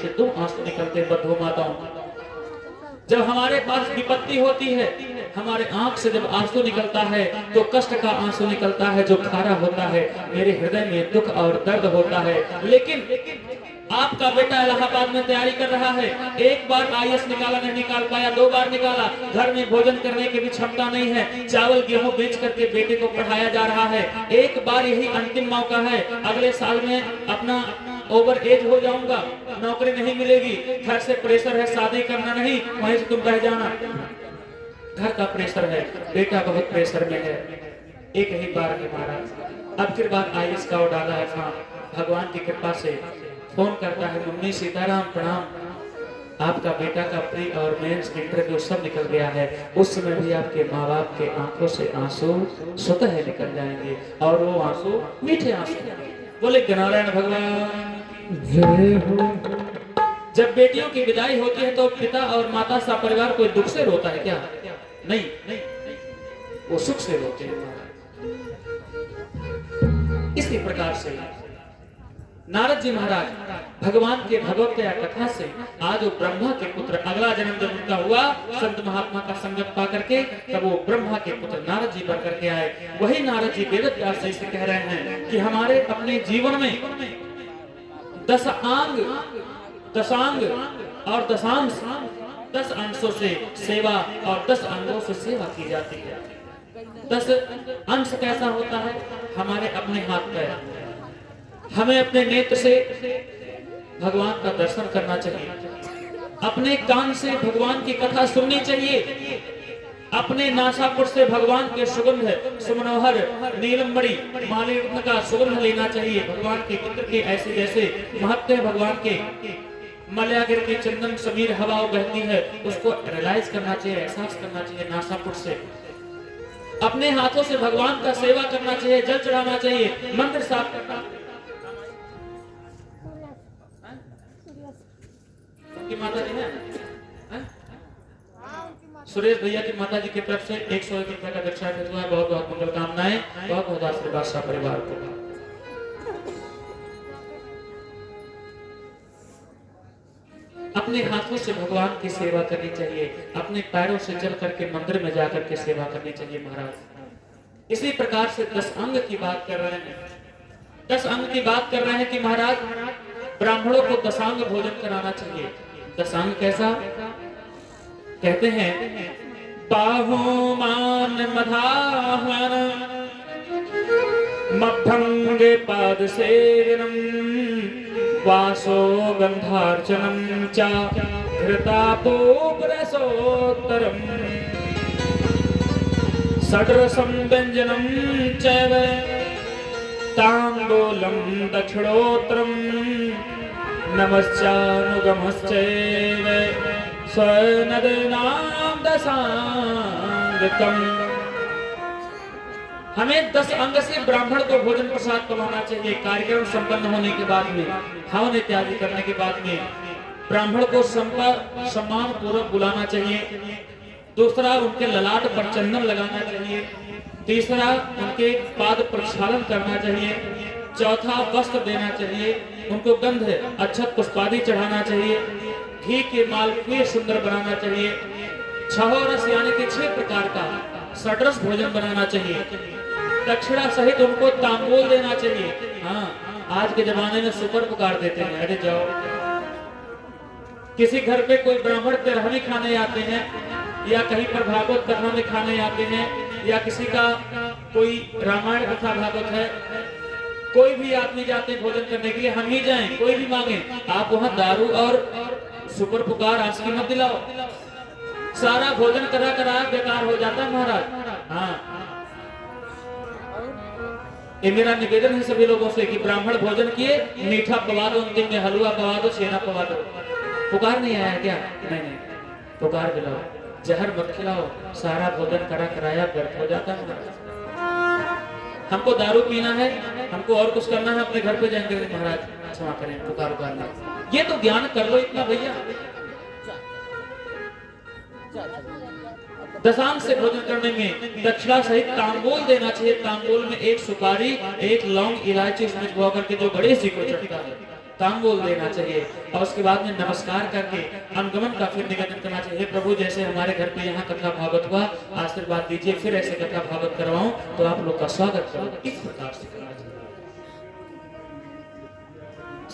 से 2 आंसू निकलते बद्धो माताओं। जब हमारे पास विपत्ति होती है, हमारे आंख से जब आंसू निकलता है तो कष्ट का आंसू निकलता है जो खारा होता है। मेरे हृदय में दुख और दर्द होता है। लेकिन आपका बेटा इलाहाबाद में तैयारी कर रहा है, एक बार आईएएस निकाला नहीं निकाल पाया, 2 बार निकाला, घर में भोजन करने की भी क्षमता नहीं है, चावल गेहूं बेच करके बेटे को पढ़ाया जा रहा है। एक बार यही अंतिम मौका है, अगले साल में अपना ओवर एज हो जाऊंगा, नौकरी नहीं मिलेगी, घर से प्रेशर है, शादी करना नहीं, वहीं से तुम रह जाना। घर का प्रेशर है, बेटा बहुत प्रेशर में है। एक ही बार है महाराज, अब फिर बार आईएएस का डाला है फॉर्म, भगवान की कृपा से फोन करता है, मम्मी सीताराम प्रणाम, आपका बेटा का प्री और मेंस इंटरव्यू सब निकल गया है। उस समय भी आपके माँ बाप के आंखों से आंसू स्वतः निकल जाएंगे और वो आंसू मीठे आंसू। बोले नारायण भगवान जय हो। जब बेटियों की विदाई होती है तो पिता और माता सा परिवार कोई दुख से रोता है क्या? नहीं, वो सुख से रोते हैं। इसी प्रकार से नारद जी महाराज भगवान के भगवत कथा से आज वो ब्रह्मा के पुत्र, अगला जन्म जब उनका हुआ संत महात्मा का संगत पा करके, तब वो ब्रह्मा के पुत्र नारद जी बन करके आए। वही नारद जी वेद व्यास से कह रहे हैं कि हमारे अपने जीवन में 10 अंग, दशांग और दशांश, 10 अंशों से सेवा और 10 अंगों से सेवा की जाती है। 10 अंश कैसा होता है? हमारे अपने हाथ पैर, हमें अपने नेत्र से भगवान का दर्शन करना चाहिए, अपने कान से भगवान की कथा सुननी चाहिए, अपने नासापुर से भगवान के सुगंध सुमनोहर नीलमणि मालिनी का सुगंध लेना चाहिए। भगवान के चित्र के ऐसे जैसे महत्व है, भगवान के मलयागिर के चंदन समीर हवा बहती है, उसको रियलाइज करना चाहिए, एहसास करना चाहिए नासापुर से। अपने हाथों से भगवान का सेवा करना चाहिए, जल चढ़ाना चाहिए, मंदिर साफ करना। उनकी माता जी है, सुरेश भैया की माता जी की तरफ से 101 रुपए का दक्षिणा भेजा है। बहुत बहुत मंगल कामनाएं, बहुत बहुत आशीर्वाद सा परिवार को। अपने हाथों से भगवान की सेवा करनी चाहिए, अपने पैरों से चल करके मंदिर में जाकर के सेवा करनी चाहिए महाराज। इसी प्रकार से 10 अंग की बात कर रहे हैं, 10 अंग की बात कर रहे हैं कि महाराज ब्राह्मणों को दशांग भोजन कराना चाहिए। दशांग कैसा? कहते हैं बाहुमान मधाहन मभंगे पाद सेवनम वासो गंधार्चनम च घृतापो रसोत्तरम षड्रसम व्यंजनम चैव तांबूलम दक्षिणोत्तरम नमश्चानुगमश्चैव स्वनदनाम दशांगतम। हमें 10 अंग से ब्राह्मण को भोजन प्रसाद करवाना चाहिए। कार्यक्रम संपन्न होने के बाद में, हवन इत्यादि करने के बाद में ब्राह्मण को सम्मान पूर्वक बुलाना चाहिए। दूसरा, उनके ललाट पर चंदन लगाना चाहिए। तीसरा, उनके पाद प्रक्षालन करना चाहिए। चौथा, वस्त्र देना चाहिए, उनको गंध अक्षत पुष्पादि चढ़ाना चाहिए। घी के मालपुए सुंदर बनाना चाहिए। 6 रस यानी कि 6 प्रकार का षड्रस भोजन बनाना चाहिए। दक्षिणा सहित उनको तांबूल देना चाहिए। हाँ, आज के जमाने में सुपर पुकार देते हैं, अरे जाओ। किसी घर पे कोई ब्राह्मण तिरहनी खाने आते हैं, या कहीं पर भागवत कथा में खाने आते हैं, या किसी का कोई रामायण कथा भागवत है, कोई भी आदमी जाते हैं भोजन करने के लिए, हम ही जाएं, कोई भी मांगे, आप वहां दारू और सुपर पुकार आंसू मत दिलाओ। सारा भोजन करा करा बेकार हो जाता है महाराज। हाँ, ये मेरा निवेदन है सभी लोगों से कि ब्राह्मण भोजन किए, मीठा पवा दो, अंतिम में हलवा पवा दो, छेना पवा दो। पुकार नहीं आया क्या? नहीं नहीं, पुकार दिलाओ, जहर मत खिलाओ। सारा भोजन करा कराया व्यर्थ हो जाता है। हमको दारू पीना है, हमको और कुछ करना है, अपने घर पे जाएंगे महाराज क्षमा करें, पुकार उकारना, ये तो ज्ञान कर लो इतना भैया। दशांश से भोजन करने में दक्षिणा सहित तांबूल देना चाहिए। तांबूल में 1 सुपारी, 1 लौंग, इलायची उसमें धो करके जो गणेश जी को चढ़ता है, तांबूल देना चाहिए और उसके बाद में नमस्कार करके अनुगमन का फिर निवेदन करना चाहिए। हे प्रभु, जैसे हमारे घर पे यहाँ कथा भागवत हुआ, आशीर्वाद दीजिए, फिर ऐसे कथा भागवत करवाऊं तो आप लोग का स्वागत करूं, इस प्रकार से करना चाहिए।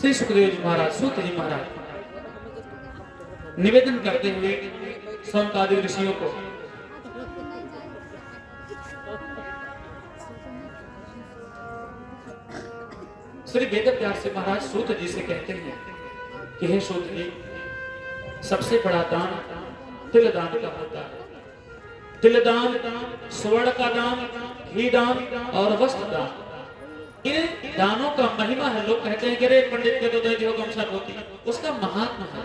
श्री सुखदेव जी महाराज, सूत जी महाराज निवेदन करते हुए सौनकादि ऋषियों को श्री वेदव्यास से महाराज सूत जी से कहते हैं कि हे सूत जी, सबसे बड़ा दान तिल दान का होता है। तिल दान, स्वर्ण का दान, घी दान और वस्त्र दान, इन दानों का महिमा है। लोग कहते हैं कि रे पंडित के तो दे दियो गमछा धोती, उसका महात्मा है।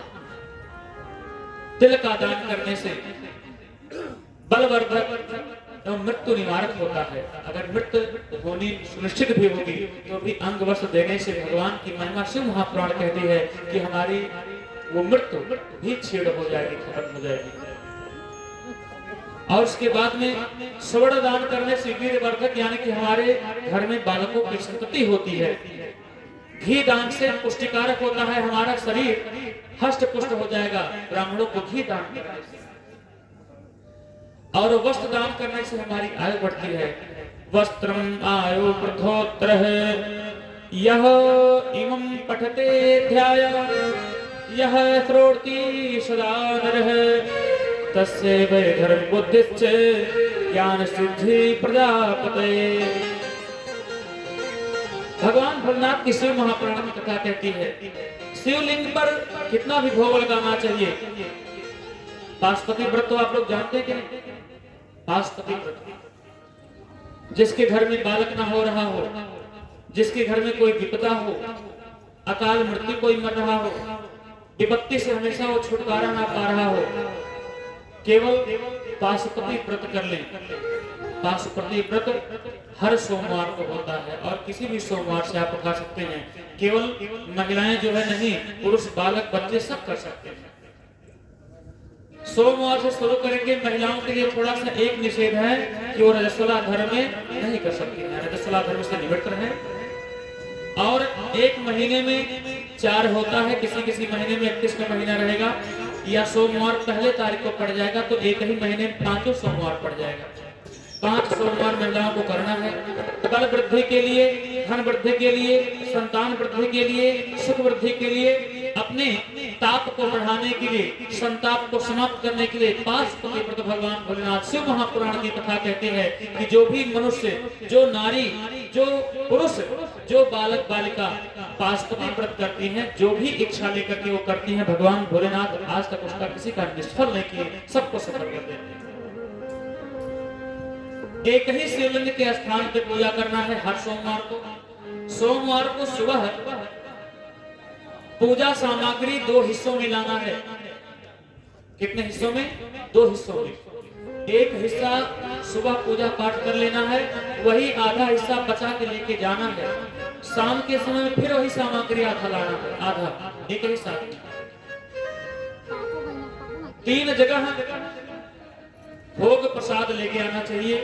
तिल का दान करने से बलवर्धक एवं मृत्यु निवारक होता है। अगर मृत्यु होनी सुनिश्चित भी होगी तो भी अंग वस्त्र देने से भगवान की महिमा शिव महापुराण कहती है कि हमारी वो मृत्यु भी छेड़ हो जाएगी, खत्म हो जाएगी। और उसके बाद में स्वर्ण दान करने से वीरवर्धक यानी कि हमारे घर में बालकों की संतति होती है। घी दान से पुष्टिकारक होता है, हमारा शरीर हष्ट पुष्ट हो जाएगा ब्राह्मणों को घी दान करने से। और वस्त्र दान करने से हमारी आयु बढ़ती है। वस्त्रम आयु वृद्धोत्तरः यह इमं पठते ध्याय यह श्रोति सदा नरः तस्य वै धर्म बुद्धिश्च ज्ञान सिद्धि प्रजापते। भगवान भोलेनाथ की शिव महापुराण में कथा कहती है, शिवलिंग पर कितना भी भोग लगाना चाहिए। पाशुपति व्रत तो आप लोग जानते हैं कि नहीं? पाशुपति व्रत, जिसके घर में बालक ना हो रहा हो, जिसके घर में कोई विपदा हो, अकाल मृत्यु कोई मर रहा हो, विपत्ति से हमेशा वो छुटकारा ना पा रहा हो, केवल पाशुपति व्रत कर ले। पाशुपति व्रत हर सोमवार को होता है और किसी भी सोमवार से आप उठा सकते हैं। केवल महिलाएं जो है नहीं, पुरुष बालक बच्चे सब कर सकते हैं। सोमवार से शुरू करेंगे। महिलाओं के लिए थोड़ा सा एक निषेध है कि वो रजस्वला धर्म में नहीं कर सकती है, रजस्वला धर्म से निवृत्त रहे। और एक महीने में 4 होता है, किसी किसी महीने में 31 का महीना रहेगा या सोमवार पहले तारीख को पड़ जाएगा तो एक ही महीने में 5 सोमवार पड़ जाएगा। 5 सोमवार महिलाओं को करना है। बल वृद्धि के लिए, धन वृद्धि के लिए, संतान वृद्धि के लिए, सुख वृद्धि के लिए, अपने ताप को बढ़ाने के लिए, संताप को समाप्त करने के लिए पाशुपति व्रत भगवान भोलेनाथ शिव महापुराण की कथा कहते हैं कि जो भी मनुष्य, जो नारी, जो पुरुष, जो बालक बालिका पाशुपति व्रत करती हैं, जो भी इच्छा लेकर के वो करती हैं, भगवान भोलेनाथ आज तक उसका किसी का निष्फल नहीं किए, सबको सफल कर देते हैं। एक ही शिवलिंग के स्थान पे पूजा करना है हर सोमवार को। सोमवार को सुबह पूजा सामग्री 2 हिस्सों में लाना है। कितने हिस्सों में? 2 हिस्सों में। एक हिस्सा सुबह पूजा पाठ कर लेना है, वही आधा हिस्सा बचा के लेके जाना है। शाम के समय में फिर वही सामग्री आधा लाना है, आधा एक ही साथ। 3 जगह भोग प्रसाद लेके आना चाहिए।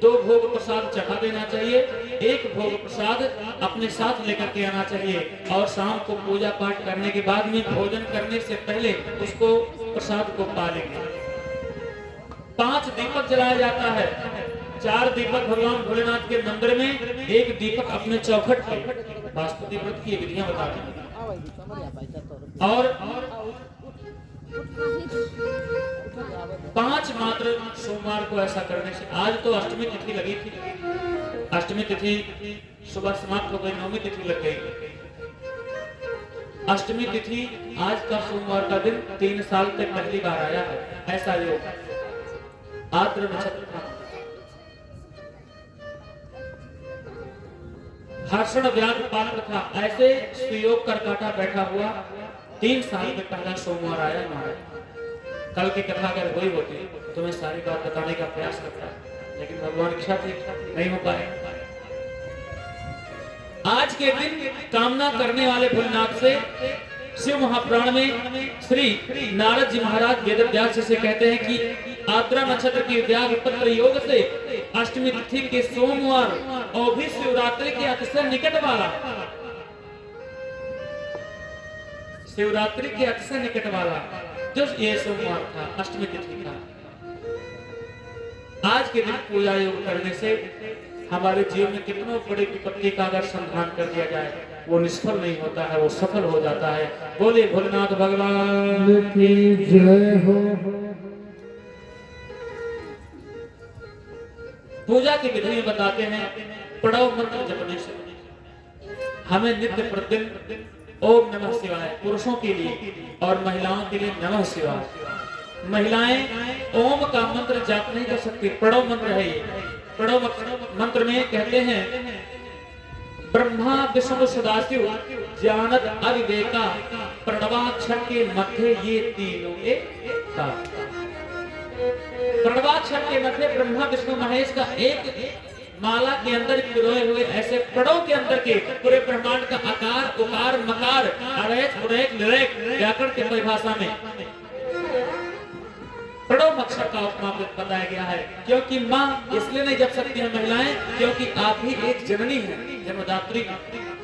2 भोग प्रसाद चढ़ा देना चाहिए, 1 भोग प्रसाद अपने साथ लेकर के आना चाहिए। और शाम को पूजा पाठ करने के बाद में भोजन करने से पहले उसको प्रसाद को पा लेंगे। 5 दीपक जलाया जाता है। 4 दीपक भगवान भोलेनाथ के मंदिर में, 1 दीपक अपने चौखट पर। पाशुपति व्रत की विधियां बता रहे। और 5 मात्र सोमवार को ऐसा करने से। आज तो अष्टमी तिथि लगी थी, अष्टमी तिथि सुबह समाप्त हो गई, नवमी तिथि लग गई। अष्टमी तिथि आज का सोमवार का दिन 3 साल से पहली बार आया है। ऐसा योग आद्र नक्षत्र था। हर्षण व्याध पात्र था। ऐसे सुयोग करकाटा बैठा हुआ 3 साल में पहला सोमवार आया हमारा। कल की कथा अगर वही होती तो मैं सारी बात बताने का प्रयास करता, लेकिन भगवान की इच्छा थी, नहीं हो पाए। आज के दिन कामना करने वाले भोलेनाथ से शिव महापुराण में श्री नारद जी महाराज वेदव्यास से कहते हैं कि आद्रा नक्षत्र की व्याघ्र योग से अष्टमी तिथि के सोमवार और भी शिवरात्रि के अतिशय निकट वाला शिवरात्रि के अतिशय निकट वाला जो ये सोमवार था, अष्टमी तिथि था, आज के दिन पूजा योग करने से हमारे जीवन में कितनों बड़ी विपत्ति का अगर संधान कर दिया जाए, वो निष्फल नहीं होता है, वो सफल हो जाता है। बोले भोलेनाथ भगवान की जय हो। पूजा की विधि में बताते हैं, प्रणव मंत्र जपने से हमें नित्य प्रतिदिन ओम नमः शिवाय, पुरुषों के लिए और महिलाओं के लिए नमः शिवाय। महिलाएं ओम का मंत्र जाप नहीं कर सकती, प्रणव मंत्र है ये। प्रणव मंत्र में कहते हैं, ब्रह्मा विष्णु सदाशिव जानत अविवेका, प्रणवाक्षर के मध्य ये तीनों एकता। प्रणवाक्षर के मध्य ब्रह्मा विष्णु महेश का एक माला के अंदर पिरोए हुए ऐसे प्रणव के अंदर के पूरे ब्रह्मांड का आकार, उकार, मकार, अरेच, उरेक, निरेक व्याकरण की परिभाषा में प्रणव अक्षर का उपमा बताया गया है। क्योंकि माँ इसलिए नहीं जप सकती है महिलाएं, क्योंकि आप ही एक जननी है, जन्मदात्री,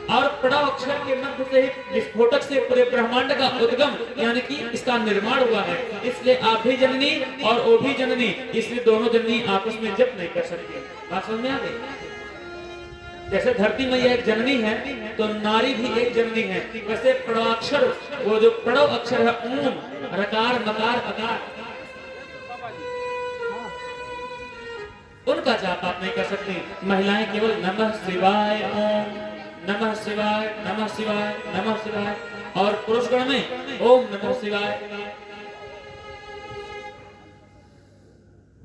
और प्रणव अक्षर के मध्य से ही विस्फोटक से पूरे ब्रह्मांड का उद्गम यानी कि इसका निर्माण हुआ है। इसलिए आप भी जननी और वो भी जननी, इसलिए दोनों जननी आपस में जप नहीं कर सकती। बात समझ में आ गई? जैसे धरती मैया एक जननी है तो नारी भी एक जननी है, वैसे प्रणवाक्षर, वो जो प्रणव अक्षर है, ओम, रकार, मकार, अकार, उनका जाप आप नहीं कर सकती। महिलाएं केवल नमः शिवाय ओम, नमः शिवाय, नमः शिवाय, नमः शिवाय, और पुरुषगण में ओम नमः शिवाय।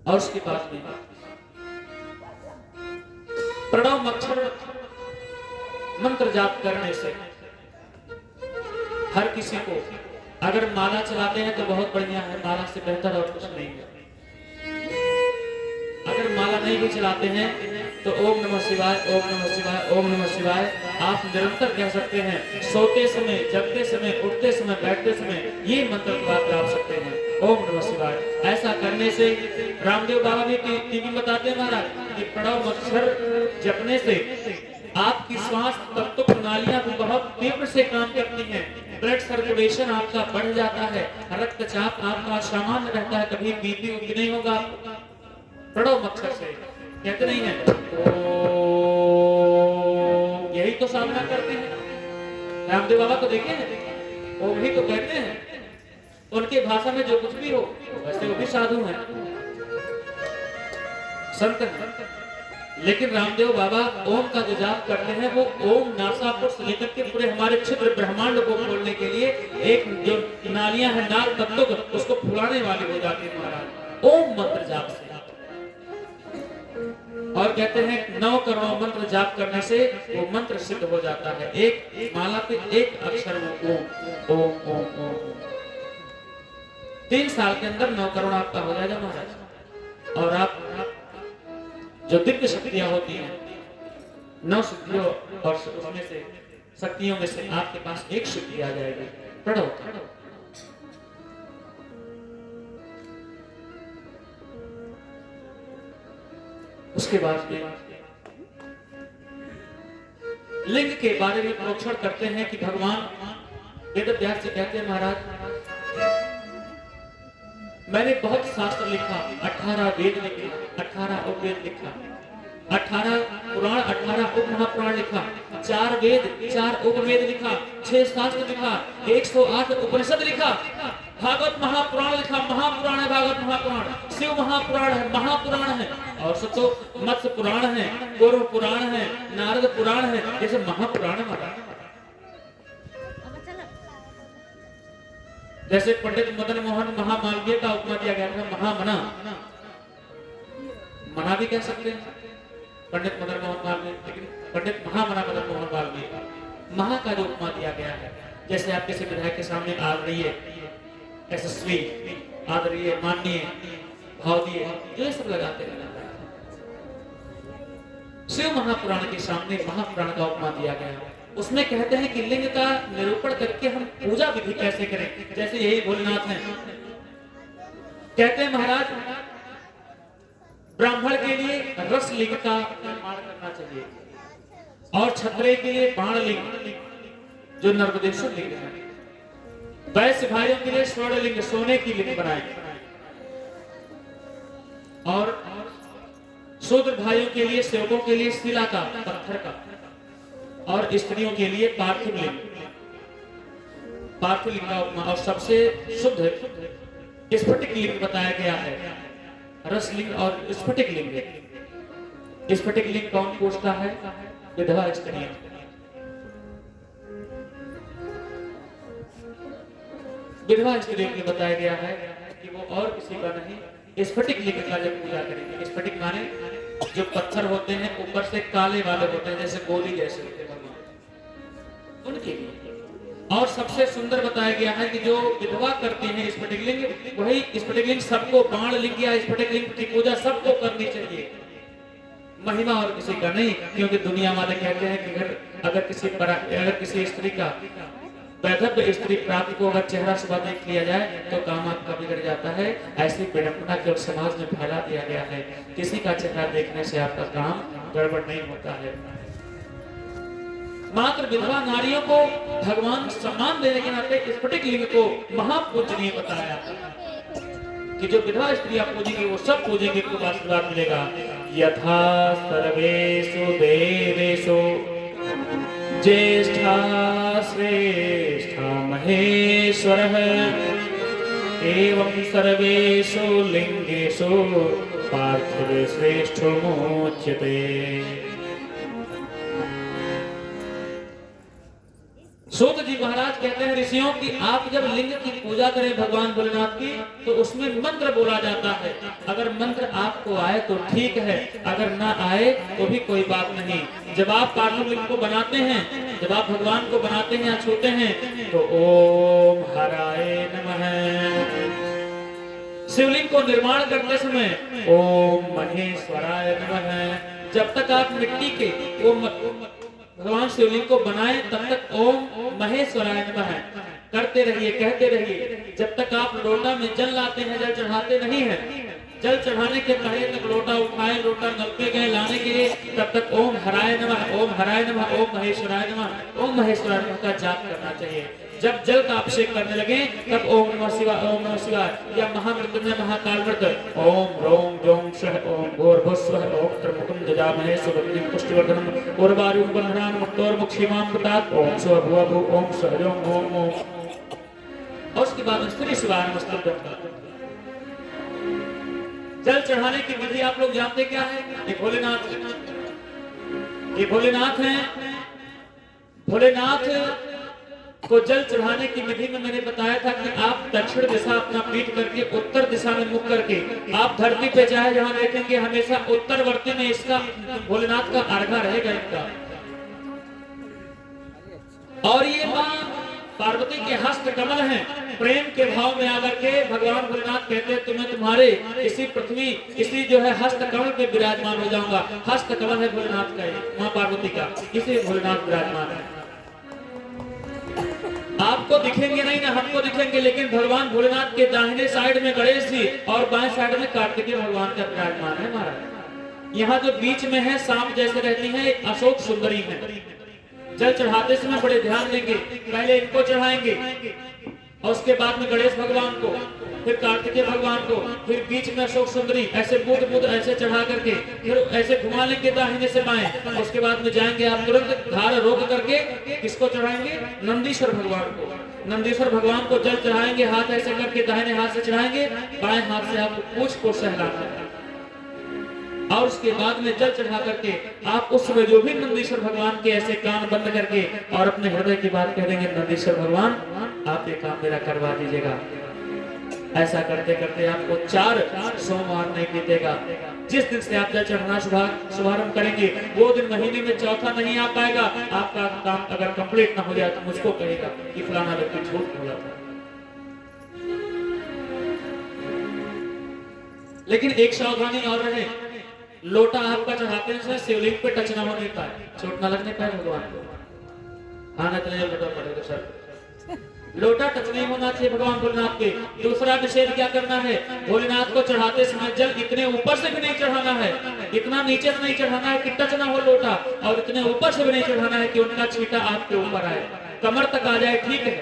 और उसके बाद में प्रणव अक्षर मंत्र जाप करने से हर किसी को, अगर माला चलाते हैं तो बहुत बढ़िया है, माला से बेहतर और कुछ नहीं है। अगर माला नहीं भी चलाते हैं तो ओम नमः शिवाय, ओम नमः शिवाय, ओम नमः शिवाय आप निरंतर कह सकते हैं। सोते समय, जगते समय, उठते समय, बैठते समय ये मंत्र को आप गा सकते हैं, ओम नमः शिवाय। ऐसा करने से रामदेव बाबा भी टीवी बताते हैं महाराज कि प्रणव अक्षर जपने से आपकी श्वास तत्व प्रणालियां भी बहुत तीव्र से काम करती हैं। ब्लड सर्कुलेशन आपका बढ़ जाता है, रक्तचाप आपका सामान्य रहता है, कभी बीपी उच्च नहीं होगा। प्रणव अक्षर से कहते नहीं है यही तो साधना करते हैं। रामदेव बाबा को देखे हैं, वो भी तो कहते हैं, उनके भाषा में जो कुछ भी हो, वैसे वो भी साधु हैं, संत हैं। लेकिन रामदेव बाबा ओम का जो जाप करते हैं, वो ओम नासापुर से लेकर के पूरे हमारे क्षेत्र ब्रह्मांड को खोलने के लिए एक जो नालियां हैं, नाल तत्व, उसको फुलाने वाली हो जाती है महाराज ओम मंत्र जाप से। और कहते हैं 9 करोड़ मंत्र जाप करने से वो मंत्र सिद्ध हो जाता है। एक माला पे एक अक्षर ओम, ओम, ओम, ओम। 3 साल के अंदर 9 करोड़ आपका हो जाएगा महाराज। और आप जो दिव्य शक्तियां होती हैं, 9 शक्तियों और उसमें से शक्तियों में से आपके पास एक शक्ति आ जाएगी, प्रणव। उसके बाद लिंग के बारे में प्रोक्षण करते हैं कि भगवान वेदव्यास जी कहते हैं, महाराज मैंने बहुत शास्त्र लिखा, 18 वेद लिखे, 18 उपवेद लिखा, 18 पुराण, 18 उप महापुराण लिखा, 4 वेद, 4 उपवेद लिखा, 6 शास्त्र लिखा, 108 उपनिषद लिखा, भागवत महापुराण लिखा, महापुराण है भागवत महापुराण, शिव महापुराण है, महापुराण है, और सब तो मत्स्य पुराण है, पूर्व पुराण है, नारद पुराण है, जैसे महापुराण है। जैसे पंडित मदन मोहन महामालवीय का उपमा दिया गया था, महामना, मना भी कह सकते हैं पंडित मदन मोहन मालवीय, लेकिन पंडित महामना मदन मोहन मालवीय, महा का जो उपमा दिया गया है। जैसे आप किसी विधायक के सामने आदरणीय, यशस्वी, आदरणीय, माननीय, भावनीय, जो ये सब लगाते हैं। शिव महापुराण के सामने महापुराण का उपमा दिया गया है। उसमें कहते हैं कि लिंग का निरूपण करके हम पूजा विधि कैसे करें। जैसे यही भोलेनाथ है, कहते हैं महाराज ब्राह्मण के लिए रस लिंग का निर्माण करना चाहिए, और क्षत्रिय के लिए बाण लिंग जो नर्मदेश्वर लिंग है, वैश्य भाइयों के लिए स्वर्ण लिंग सोने की लिंग बनाए, और शूद्र भाइयों के लिए, सेवकों के लिए शिला का, पत्थर का, और स्त्रियों के लिए पार्थिव लिंग, पार्थिव लिंग का उपमा, और सबसे शुद्ध स्फटिक लिंग बताया गया है। रस लिंग और स्फटिक लिंग। स्फटिक लिंग कौन पूछता है? विधवा स्त्रियां। विधवा स्त्रियों के लिए बताया गया है कि वो और किसी का नहीं, स्फटिक लिंग का जब पूजा करेंगे। स्फटिक माने जो पत्थर होते हैं ऊपर से काले वाले होते हैं, जैसे गोली जैसे होते हैं भगवान, उनके लिए। और सबसे सुंदर बताया गया है कि जो विधवा करते हैं स्फटिक लिंग, वही स्फटिक लिंग सबको, बाण लिंग या स्फटिक लिंग की पूजा सबको करनी चाहिए, महिमा और किसी का नहीं। क्योंकि दुनिया वाले कहते हैं कि अगर किसी स्त्री का, वैधव्य स्त्री प्राप्त को अगर चेहरा सुबह देख लिया जाए तो काम आपका बिगड़ जाता है। ऐसी विडंबना केवल समाज में फैला दिया गया है। किसी का चेहरा देखने से आपका काम गड़बड़ नहीं होता है। मात्र विधवा नारियों को भगवान सम्मान देने के नाते स्फटिक लिंग को महापूजनीय बताया कि जो विधवा स्त्रियां पूजेंगी वो सब पूजेंगे तो आशीर्वाद मिलेगा। यथा सर्वेषु देवेषु ज्येष्ठा श्रेष्ठा महेश्वरः एवं सर्वेषु लिंगेषु पार्थिव श्रेष्ठो मोच्यते। सूत जी महाराज कहते हैं ऋषियों की, आप जब लिंग की पूजा करें भगवान भोलेनाथ की तो उसमें मंत्र बोला जाता है। अगर मंत्र आपको आए तो ठीक है, अगर ना आए तो भी कोई बात नहीं। जब आप पार्थिव लिंग को बनाते हैं, जब आप भगवान को बनाते हैं या छूते हैं तो ओम हराय नमः। शिवलिंग को निर्माण करते समय ओम महेश्वराय नमः। जब तक आप मिट्टी के भगवान शिवलिंग को बनाए तब तक ओम महेश्वराय नमः करते रहिए, कहते रहिए। जब तक आप लोटा में जल लाते हैं, जल चढ़ाते नहीं हैं, जल चढ़ाने के पहले तक लोटा उठाए, लोटा नल पे गए लाने के लिए, तब तक ओम हराय नमः, ओम हराय नमः, ओम महेश्वराय नमः, ओम महेश्वराय नमः का जाप करना चाहिए। जब जल का अभिषेक करने लगे तब ओम नमः शिवाय, ओम नमः शिवाय या महामृत्युंजय महाकाल मंत्र ओम ह्रौं ह्रौं स्वः ओम भूर्भुवस्वः ओम त्र्यंबकं यजामहे सुगन्धिं पुष्टिवर्धनम् उर्वारुकं बन्धनान् मुक्तोर्मुक्षीमां प्रदात् ओम स्वः भुवः भुवः ओम स्वः ओम ओम ओम। और उसके बाद स्त्री शिवाय नमस्तुभ्यं। जल चढ़ाने की विधि आप लोग जानते क्या है? ये भोलेनाथ, ये भोलेनाथ हैं। भोलेनाथ को जल चढ़ाने की विधि में मैंने बताया था कि आप दक्षिण दिशा अपना पीठ करके उत्तर दिशा में मुख करके आप धरती पे चाहे जहां देखेंगे हमेशा उत्तरवर्ती में इसका भोलेनाथ का अर्घा रहेगा इनका। और ये मां पार्वती के हस्त कमल हैं। प्रेम के भाव में आकर के भगवान भोलेनाथ कहते हैं तुम्हें तुम्हारे इसी पृथ्वी, इसी जो है हस्त कमल पे विराजमान हो जाऊंगा। हस्त कमल है भोलेनाथ का, मां पार्वती का, इसी भोलेनाथ विराजमान है। आपको दिखेंगे नहीं ना हमको दिखेंगे, लेकिन भगवान भोलेनाथ के दाहिने साइड में गणेश जी और बाएं साइड में कार्तिकेय भगवान का विराजमान है महाराज। यहाँ जो बीच में है सांप जैसे रहती है अशोक सुंदरी है। जल चढ़ाते समय बड़े ध्यान देंगे, पहले इनको चढ़ाएंगे और उसके बाद में गणेश भगवान को, फिर कार्तिकेय भगवान को, फिर बीच में अशोक सुंदरी, ऐसे बूंद बूंद ऐसे चढ़ा करके फिर ऐसे घुमा लेंगे दाहिने से बाएं। उसके बाद में जाएंगे आप तुरंत धार रोक करके किसको चढ़ाएंगे? नंदीश्वर भगवान को। नंदीश्वर भगवान को जल चढ़ाएंगे, हाथ ऐसे करके दाहिने हाथ से चढ़ाएंगे, बाएं हाथ से आप पूंछ को सहलाएंगे और उसके बाद में जल चढ़ा करके आप उस समय जो भी नंदीश्वर भगवान के ऐसे कान बंद करके और अपने हृदय की बात कह देंगे, नंदीश्वर भगवान आप ये काम मेरा करवा दीजिएगा। ऐसा करते करते आपको 4 सोमवार नहीं बीतेगा। जिस दिन से आप जल चढ़ाना शुभारंभ करेंगे वो दिन महीने में चौथा नहीं आ पाएगा। आपका काम अगर कंप्लीट ना हो जाए तो मुझको कहेगा कि फलाना व्यक्ति झूठ बोला था। लेकिन एक सावधानी और रहे, लोटा आपका चढ़ाते हैं शिवलिंग पे टच ना होने पाए, चोट ना लगने पाए भगवान को। आना चाहिए लोटा पड़ेगा सर, लोटा टच नहीं होना चाहिए भगवान भोलेनाथ के। दूसरा निषेध क्या करना है? भोलेनाथ को चढ़ाते समय जल इतने ऊपर से भी नहीं चढ़ाना है, इतना नीचे से नहीं चढ़ाना है कि टच ना हो लोटा, और इतने ऊपर से भी नहीं चढ़ाना है कि उनका छींटा आपके ऊपर आए, कमर तक आ जाए ठीक है,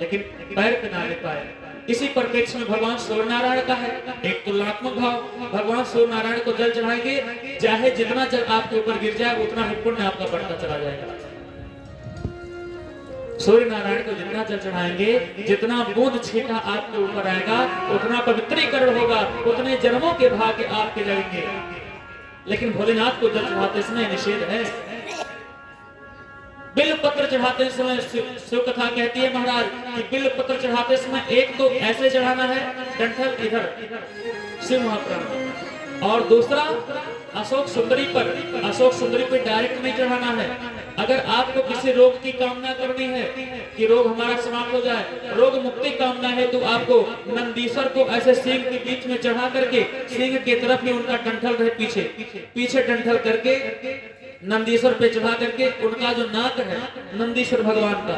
लेकिन पैर पे ना ले पाए। इसी परिप्रेक्ष्य में भगवान सूर्य नारायण का है एक तुलनात्मक भाव। भगवान सूर्य नारायण को जल चढ़ाएंगे, चाहे जितना जल आपके ऊपर गिर जाए उतना ही पुण्य आपका बढ़ता चला जाएगा। सूर्य नारायण को जितना जल चढ़ाएंगे, जितना बूंद छींटा आपके ऊपर आएगा उतना पवित्रीकरण होगा, उतने जन्मों के भाग्य आपके लगेंगे। लेकिन भोलेनाथ को जल चढ़ाते समय निषेध है। बिल्व पत्र चढ़ाते समय शिव कथा कहती है महाराज कि बिल्व पत्र चढ़ाते समय एक तो ऐसे चढ़ाना है, डंठल इधर शिव महाप्राण, और दूसरा अशोक सुंदरी पर डायरेक्ट नहीं चढ़ाना है। अगर आपको किसी रोग की कामना करनी है कि रोग हमारा समाप्त हो जाए, रोग मुक्ति कामना है, तो आपको नंदीश्वर को ऐसे सिंह के बीच में चढ़ा करके सिंह की तरफ ही उनका डंठल रहे, पीछे डंठल करके नंदीश्वर पे चढ़ा करके उनका जो नाक है नंदीश्वर भगवान का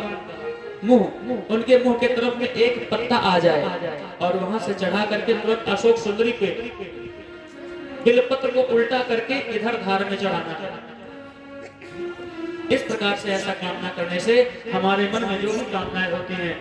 मुंह, उनके मुंह के तरफ में एक पत्ता आ जाए और वहां से चढ़ा करके तुरंत अशोक सुंदरी पे बिल्वपत्र को उल्टा करके इधर धार में चढ़ाना है। इस प्रकार से ऐसा कामना करने से हमारे मन में जो भी कामनाएं होती हैं